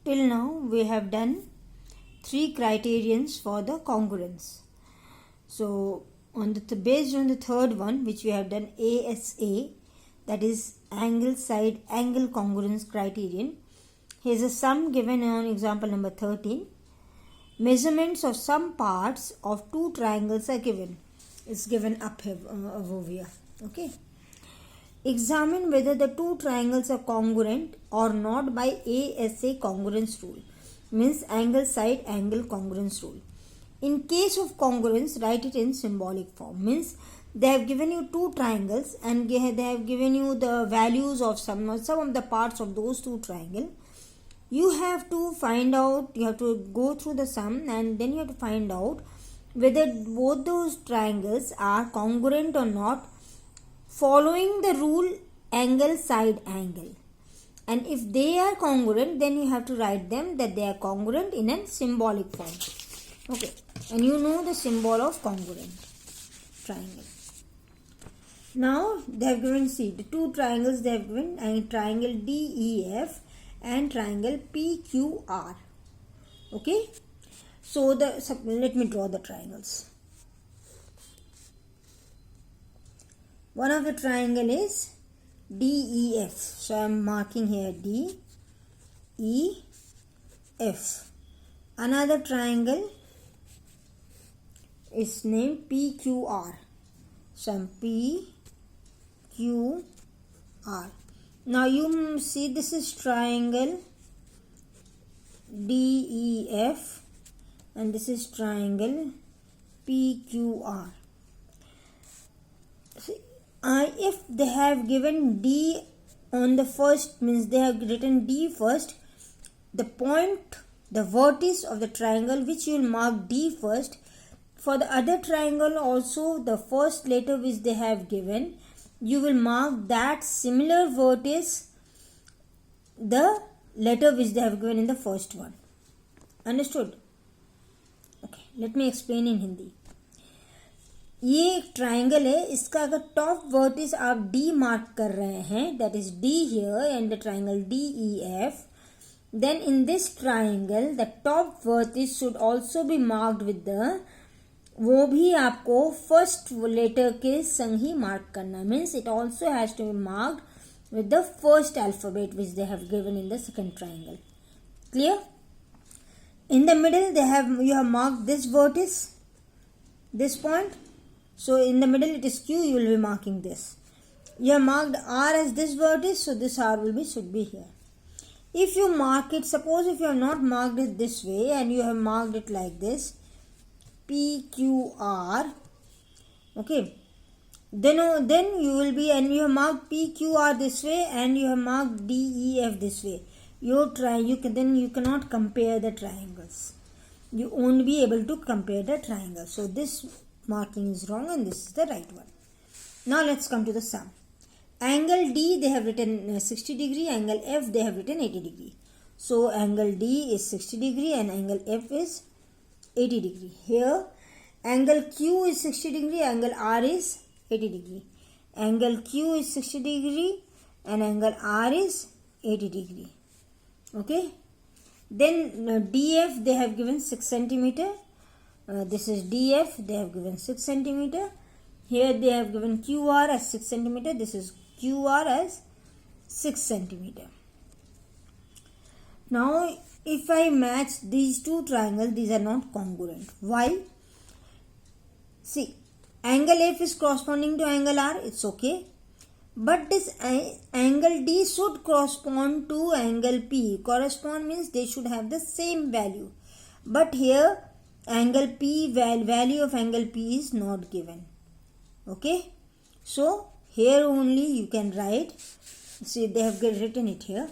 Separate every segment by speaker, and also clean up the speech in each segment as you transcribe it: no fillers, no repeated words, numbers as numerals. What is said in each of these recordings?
Speaker 1: till now we have done 3 criterions for the congruence. So based on the third one, which we have done ASA, that is angle side angle congruence criterion. Here is a sum given on example number 13. Measurements of some parts of 2 triangles are given. It's given up here, over here. Okay. Examine whether the 2 triangles are congruent or not by ASA congruence rule. Means angle side angle congruence rule. In case of congruence, write it in symbolic form. Means they have given you 2 triangles and they have given you the values of some of the parts of those 2 triangles. You have to find out, you have to go through the sum and then you have to find out whether both those triangles are congruent or not, following the rule angle side angle. And if they are congruent, then you have to write them that they are congruent in a symbolic form. Okay, and you know the symbol of congruent triangle. Now they have given, see, the 2 triangles they have given, and triangle DEF and triangle PQR. Okay, so let me draw the triangles. One of the triangle is DEF, so I am marking here DEF. Another triangle is named PQR, so I am PQR. Now you see this is triangle DEF and this is triangle PQR. See, if they have given D on the first, means they have written D first, the point, the vertex of the triangle which you will mark D first. For the other triangle also, the first letter which they have given, you will mark that similar vertex, the letter which they have given in the first one. Understood? Okay, let me explain in Hindi. ये एक triangle है, इसका अगर top vertices आप D mark कर रहे हैं, that is D here and the triangle DEF, then in this triangle the top vertex should also be marked with the, वो भी आपको फर्स्ट लेटर के संग ही मार्क करना. Means it also has to be marked with the first alphabet which they have given in the second triangle. Clear? In the middle you have marked this vertex, this point. So in the middle it is Q, you will be marking this. You have marked R as this vertex, so this R should be here. If you mark it, suppose if you have not marked it this way and you have marked it like this, PQR, okay, then you will be, and you have marked PQR this way and you have marked DEF this way. You cannot compare the triangles. You won't be able to compare the triangles. So this marking is wrong and this is the right one. Now let's come to the sum. Angle D they have written 60 degree, angle F they have written 80 degree. So angle D is 60 degree and angle F is 80 degree. Here angle Q is 60 degree, angle R is 80 degree. Angle Q is 60 degree and angle R is 80 degree. Okay. Then DF they have given 6 centimeter. This is DF, they have given 6 centimeter. Here they have given QR as 6 centimeter. This is QR as 6 centimeter. Now if I match these 2 triangles, these are not congruent. Why? See, angle F is corresponding to angle R, it's okay. But this angle D should correspond to angle P. Correspond means they should have the same value. But here angle P, value of angle P is not given. Okay. So here only you can write, see they have written it here.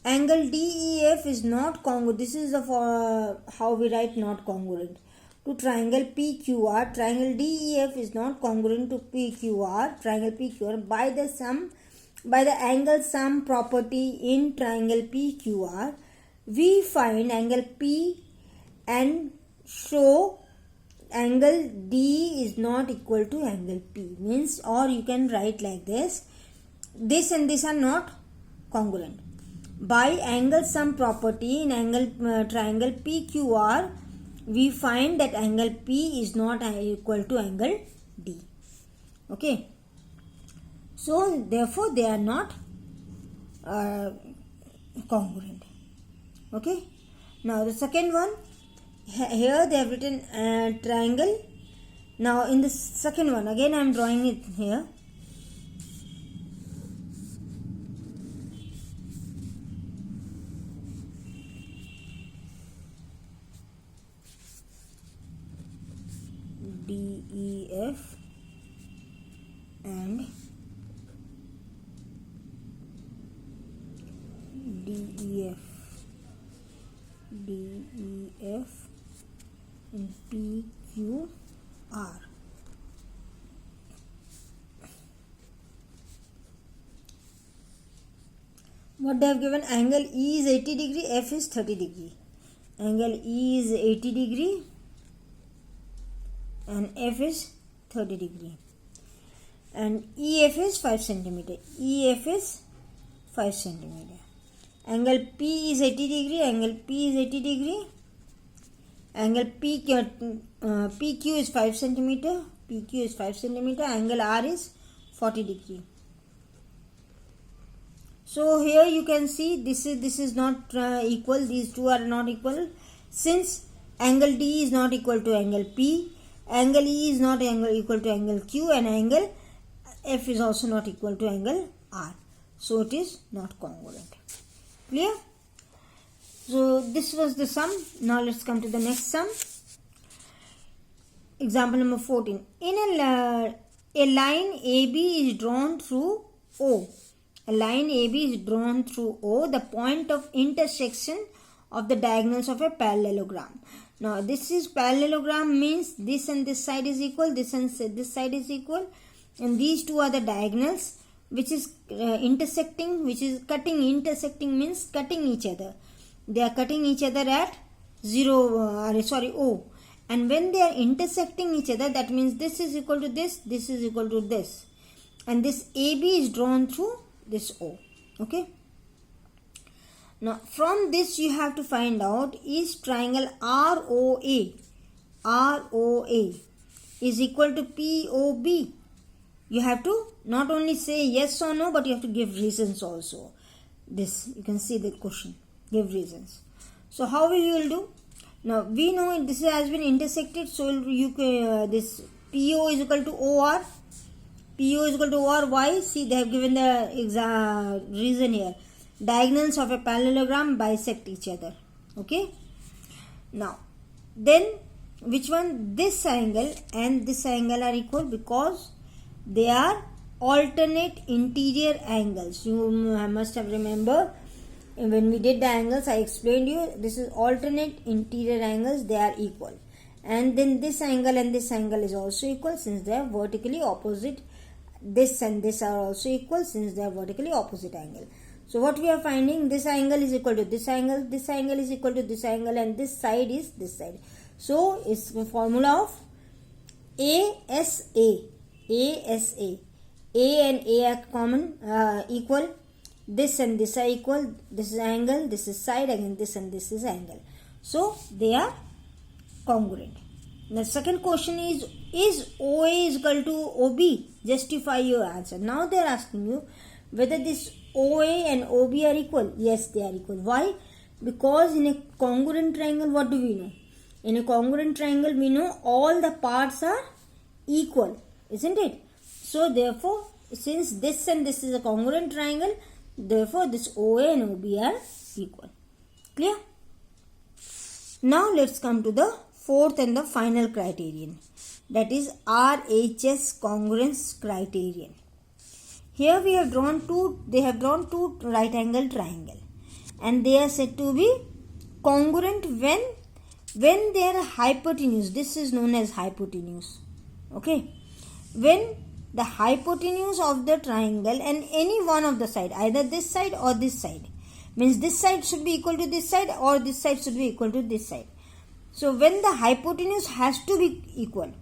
Speaker 1: Angle DEF is not congruent. This is how we write not congruent. To triangle PQR, triangle DEF is not congruent to PQR, triangle PQR by the angle sum property in triangle PQR. We find angle P and show angle D is not equal to angle P. Means, or you can write like this and this are not congruent. by angle sum property in triangle PQR, we find that angle P is not equal to angle D. Okay. So therefore they are not congruent. Okay. Now the second one, here they have written triangle. Now in the second one, again I am drawing it here. DEF and DEF and PQR. What they have given, angle E is 80 degree, F is 30 degree. Angle E is 80 degree and F is 30 degree. And EF is 5 centimeter. EF is 5 centimeter. Angle P is 80 degree. Angle P is 80 degree. Angle PQ is 5 centimeter. PQ is 5 centimeter. Angle R is 40 degree. So here you can see this is not equal. These two are not equal. Since angle D is not equal to angle P, angle E is not equal to angle Q, and angle F is also not equal to angle R. So it is not congruent. Clear? So this was the sum. Now let's come to the next sum. Example number 14. In a line AB is drawn through O. A line AB is drawn through O, the point of intersection of the diagonals of a parallelogram. Now this is parallelogram, means this and this side is equal, this and this side is equal, and these two are the diagonals which is intersecting, which is cutting. Intersecting means cutting each other. They are cutting each other at O. And when they are intersecting each other, that means this is equal to this, this is equal to this. And this AB is drawn through this O. Okay. Now from this you have to find out, is triangle ROA is equal to POB. You have to not only say yes or no, but you have to give reasons also. This, you can see the question, give reasons. So how we will do? Now we know this has been intersected, so you can this PO is equal to OR. PO is equal to OR. Why? See, they have given the reason here. Diagonals of a parallelogram bisect each other. Okay. Now then, which one? This angle and this angle are equal because they are alternate interior angles. You must have remembered when we did the angles, I explained you this is alternate interior angles, they are equal. And then this angle and this angle is also equal since they are vertically opposite. This and this are also equal since they are vertically opposite angle. So what we are finding, this angle is equal to this angle is equal to this angle, and this side is this side. So it's the formula of ASA. A and A are common, equal. This and this are equal. This is angle, this is side, again this and this is angle. So they are congruent. The second question is OA is equal to OB? Justify your answer. Now they are asking you whether this OA and OB are equal. Yes, they are equal. Why? Because in a congruent triangle, what do we know? In a congruent triangle, we know all the parts are equal, isn't it? So therefore, since this and this is a congruent triangle, therefore this OA and OB are equal. Clear? Now let's come to the fourth and the final criterion, that is RHS congruence criterion. Here we have drawn they have drawn two right angle triangle, and they are said to be congruent when their hypotenuse, this is known as hypotenuse. Okay, when the hypotenuse of the triangle and any one of the side, either this side or this side, means this side should be equal to this side or this side should be equal to this side. So when the hypotenuse has to be equal,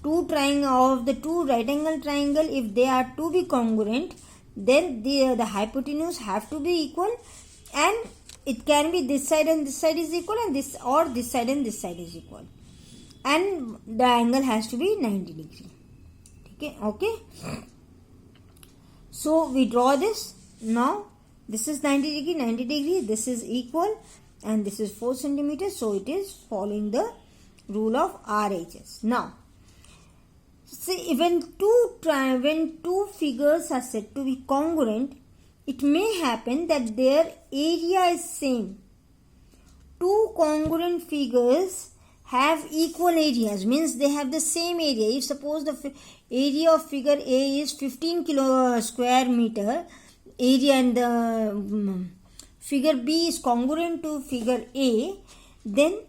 Speaker 1: two triangle of the two right angle triangle, if they are to be congruent, then the hypotenuse have to be equal, and it can be this side and this side is equal, and this side and this side is equal, and the angle has to be 90 degree. Okay. So we draw this. Now this is 90 degree, this is equal, and this is 4 centimeters. So it is following the rule of RHS. Now, see, when two figures are said to be congruent, it may happen that their area is same. Two congruent figures have equal areas, means they have the same area. If suppose the area of figure A is 15 square meter area, and the figure B is congruent to figure A, then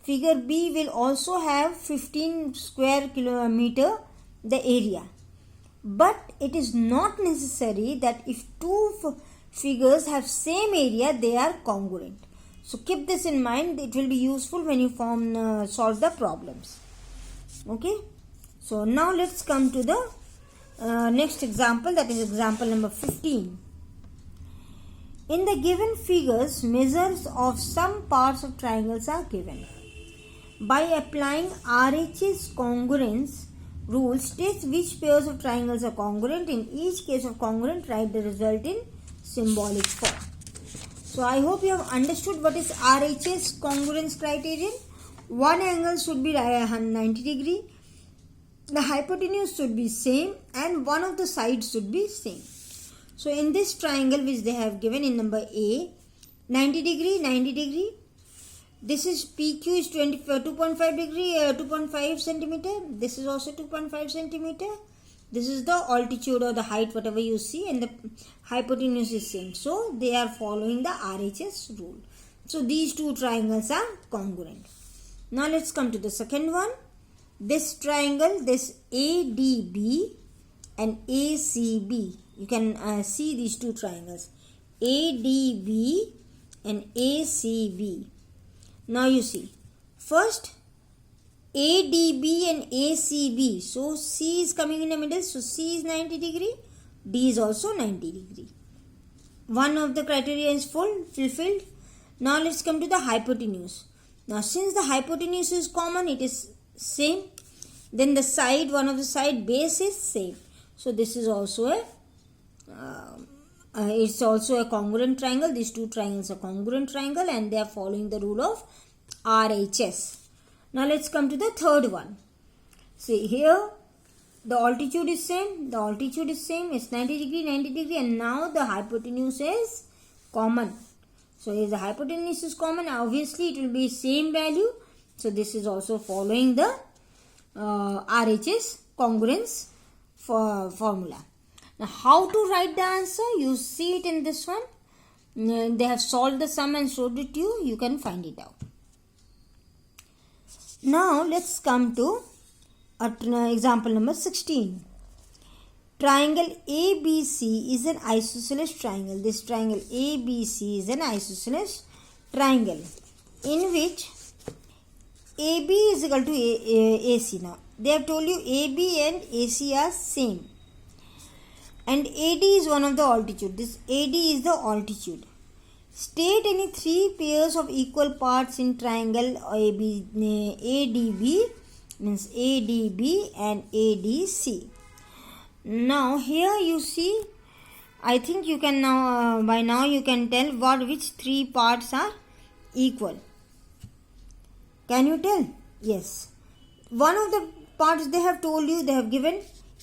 Speaker 1: figure B will also have 15 square kilometer the area. But it is not necessary that if two figures have same area, they are congruent. So keep this in mind. It will be useful when you solve the problems. Okay. So now let's come to the next example, that is example number 15. In the given figures, measures of some parts of triangles are given. By applying RHS congruence rule, states which pairs of triangles are congruent. In each case of congruent, write the result in symbolic form. So I hope you have understood what is RHS congruence criterion. One angle should be 90 degree. The hypotenuse should be same, and one of the sides should be same. So in this triangle which they have given in number A, 90 degree, this is PQ is 2.5 degree, 2.5 centimeter. This is also 2.5 centimeter. This is the altitude or the height, whatever you see, and the hypotenuse is same. So they are following the RHS rule. So these two triangles are congruent. Now let's come to the second one. This triangle, this ADB and ACB. You can see these two triangles, ADB and ACB. Now you see, first ADB and ACB. So C is coming in the middle. So C is 90 degree. D is also 90 degree. One of the criteria is fulfilled. Now let's come to the hypotenuse. Now since the hypotenuse is common, it is same. Then the side, one of the side base is same. So this is also it's also a congruent triangle. These two triangles are congruent triangle, and they are following the rule of RHS. Now let's come to the third one. See here, the altitude is same. The altitude is same. It's 90 degree, and now the hypotenuse is common. So if the hypotenuse is common, obviously it will be same value. So this is also following the RHS congruence formula. Now how to write the answer? You see it in this one. They have solved the sum and showed it to you. You can find it out. Now let's come to example number 16. Triangle ABC is an isosceles triangle. This triangle ABC is an isosceles triangle in which AB is equal to AC. Now they have told you AB and AC are same, and AD is one of the altitude. This AD is the altitude. State any three pairs of equal parts in triangle ADB, means ADB and ADC. Now here you see, I think you can now by now you can tell which three parts are equal. Can you tell? Yes. One of the parts they have told you, they have given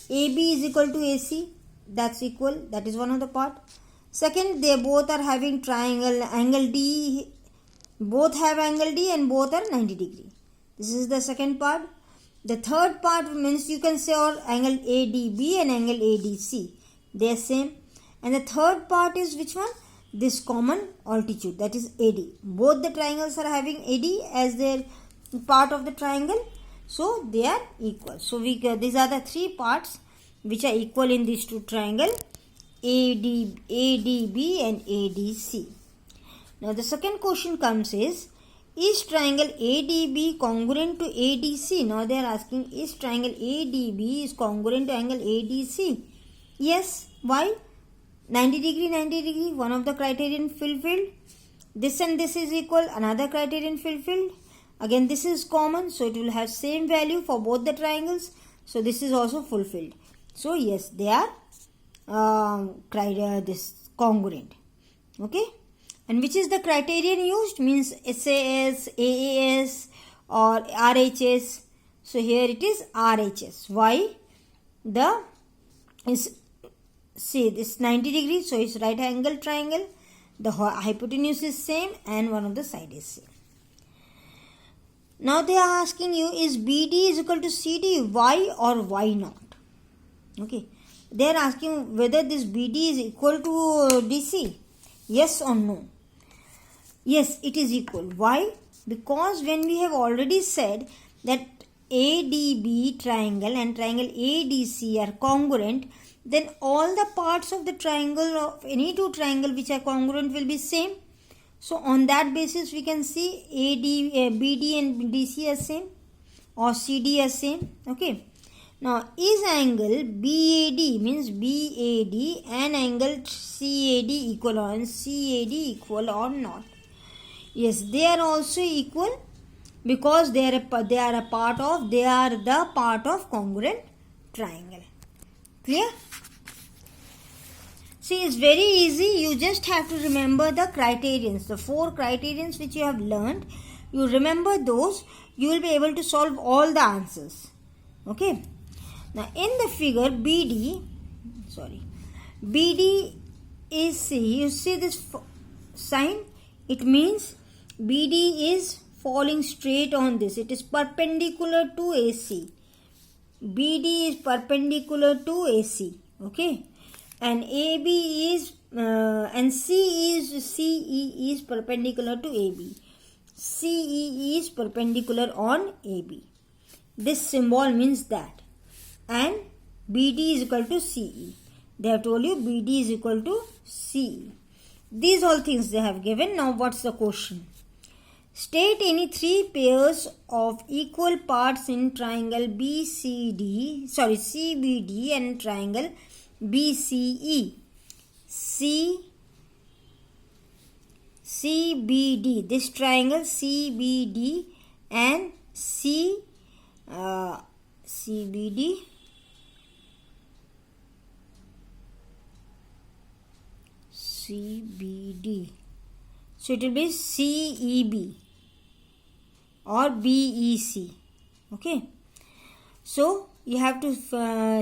Speaker 1: AB is equal to AC. That's equal. That is one of the part. Second, they both are having triangle angle D. Both have angle D and both are 90 degree. This is the second part. The third part means you can say or angle ADB and angle ADC. They are same. And the third part is which one? This common altitude, that is AD. Both the triangles are having AD as their part of the triangle. So they are equal. So these are the three parts which are equal in these two triangles, ADB and ADC. Now the second question comes is triangle ADB congruent to ADC? Now they are asking, is triangle ADB is congruent to angle ADC? Yes. Why? 90 degree, 90 degree, one of the criterion fulfilled. This and this is equal, another criterion fulfilled. Again, this is common, so it will have same value for both the triangles. So this is also fulfilled. So yes, they are this congruent. Okay. And which is the criterion used? Means SAS, AAS or RHS. So here it is RHS. Why? The is, see, this 90 degrees, so it's right angle triangle. The hypotenuse is same and one of the side is same. Now they are asking you, is BD is equal to CD, why or why not? Okay. They are asking whether this BD is equal to DC. Yes or no? Yes, it is equal. Why? Because when we have already said that ADB triangle and triangle ADC are congruent, then all the parts of the triangle of any two triangle which are congruent will be same. So on that basis we can see BD and DC are same or CD are same. Okay. Now is angle BAD, means BAD and angle CAD equal or CAD equal or not? Yes, they are also equal because they are the part of congruent triangle. Clear? See, it's very easy. You just have to remember the criterions, the 4 criterions which you have learned. You remember those, you will be able to solve all the answers. Okay. Now in the figure BD is, see, you see this sign, it means BD is falling straight on this. It is perpendicular to AC. BD is perpendicular to AC. Okay. And AB is and CE is perpendicular to AB. CE is perpendicular on AB. This symbol means that. And BD is equal to CE. They have told you BD is equal to CE. These all things they have given. Now what's the question? State any 3 pairs of equal parts in triangle CBD and triangle BCE. CBD, this triangle CBD and CBD so it will be CEB or BEC. Okay, so you have to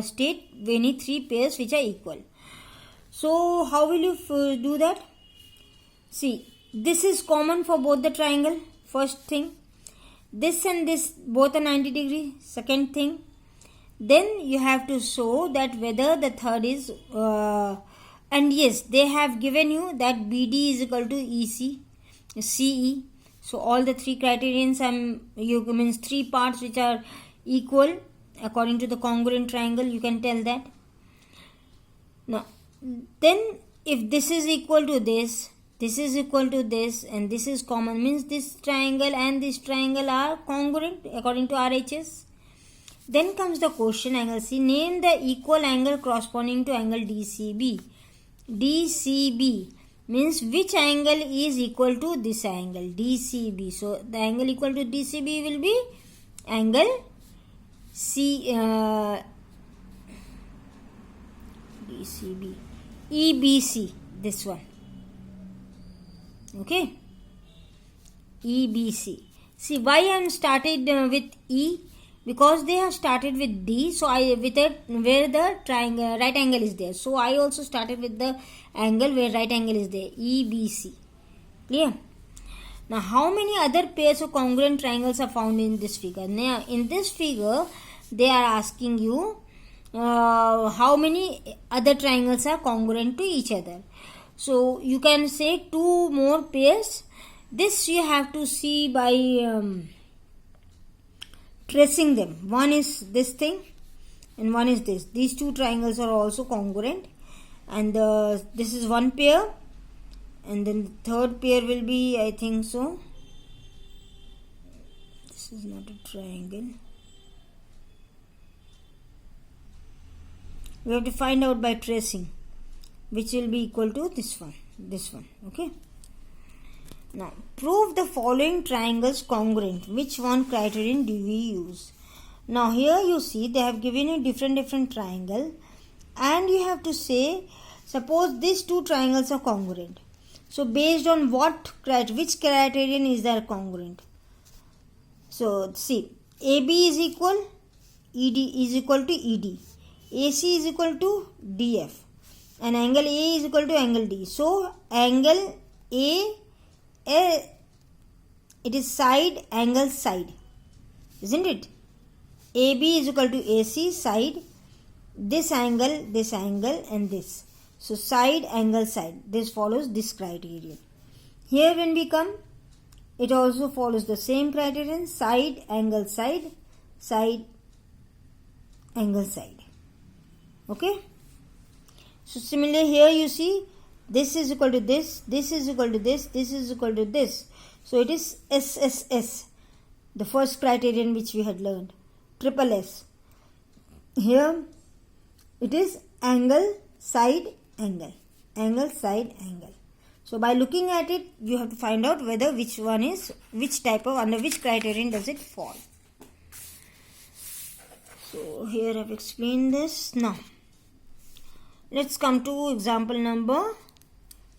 Speaker 1: state any 3 pairs which are equal. So how will you do that? See, this is common for both the triangle. First thing, this and this both are 90 degree. Second thing, then you have to show that whether the third is and yes, they have given you that BD is equal to CE. So all the 3 criterions means 3 parts which are equal according to the congruent triangle, you can tell that. Now then if this is equal to this is equal to this, and this is common, means this triangle and this triangle are congruent according to RHS. Then comes the question, angle C. Name the equal angle corresponding to angle DCB. DCB means which angle is equal to this angle DCB. So the angle equal to DCB will be angle DCB, EBC, this one. Okay, EBC. See why I am started with E, because they have started with D. So I with it where the triangle right angle is there. So I also started with the angle where right angle is there, EBC. Clear? Now how many other pairs of congruent triangles are found in this figure? Now in this figure they are asking you how many other triangles are congruent to each other. So you can say 2 more pairs. This you have to see by tracing them. One is this thing and one is this. These 2 triangles are also congruent, and this is one pair, and then the third pair will be, I think so, this is not a triangle, we have to find out by tracing, which will be equal to this one. Okay. Now prove the following triangles congruent. Which one criterion do we use? Now here you see they have given you different triangle, and you have to say, suppose these two triangles are congruent. So based on which criterion is there congruent? So see, AB is equal, ED is equal to ED, AC is equal to DF, and angle A is equal to angle D. So angle A, it is side, angle side, isn't it? AB is equal to AC, side, this angle, and this. So side, angle, side. This follows this criterion. Here when we come, it also follows the same criterion: side, angle, side, side, angle, side. Okay. So similarly here you see, this is equal to this, this is equal to this, this is equal to this. So it is SSS, the first criterion which we had learned. Triple S. Here it is angle, side, angle, angle, side, angle. So by looking at it, you have to find out whether which one is, which type of, under which criterion does it fall. So here I have explained this. Now let's come to example number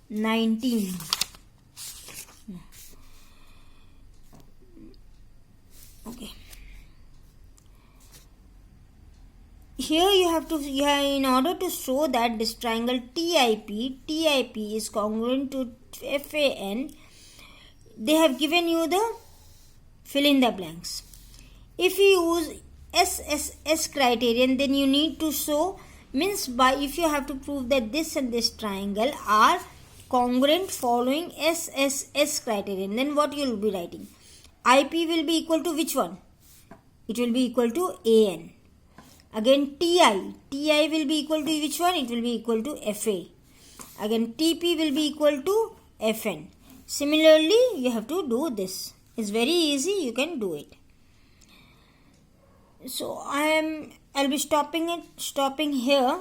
Speaker 1: 19. Okay. Here you have to, in order to show that this triangle TIP is congruent to FAN, they have given you the fill in the blanks. If you use SSS criterion, then you need to show, means by, if you have to prove that this and this triangle are congruent following SSS criterion, then what you will be writing? IP will be equal to which one? It will be equal to AN. Again TI will be equal to which one? It will be equal to FA. Again TP will be equal to FN. Similarly, you have to do this. It's very easy, you can do it. So I'll be stopping here.